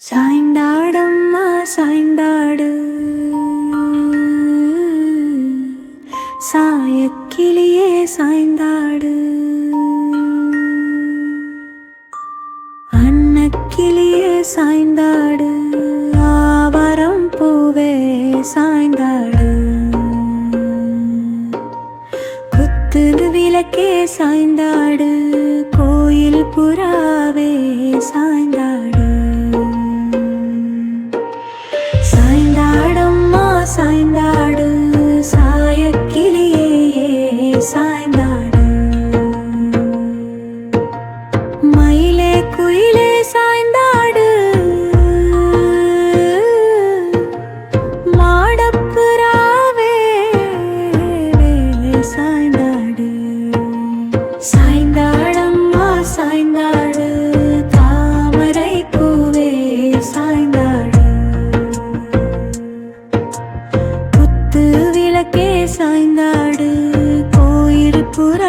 சாய்ந்தாடம்மா சாய்ந்தாடு, சாயக்கிளியே சாய்ந்தாடு, அன்னக்கிளியே சாய்ந்தாடு, ஆவாரம் பூவே சாய்ந்தாடு, குத்துது விளக்கே சாய்ந்தாடு, கோயில் புறாவே சாய்ந்தாடு. சாய்ந்தாடம்மா சாய்ந்தாடு, சாயக்கிளியே சாய்ந்தாடு, மயிலே குயிலே சாய்ந்தாடு, மாடப்புறாவே சாய்ந்தாடு. சாய்ந்தாடம்மா சாய்ந்தாடு, தாமரை பூவே சாய்ந்தாடு, குத்து விளக்கே சாய்ந்தாடு, கோயில் புறா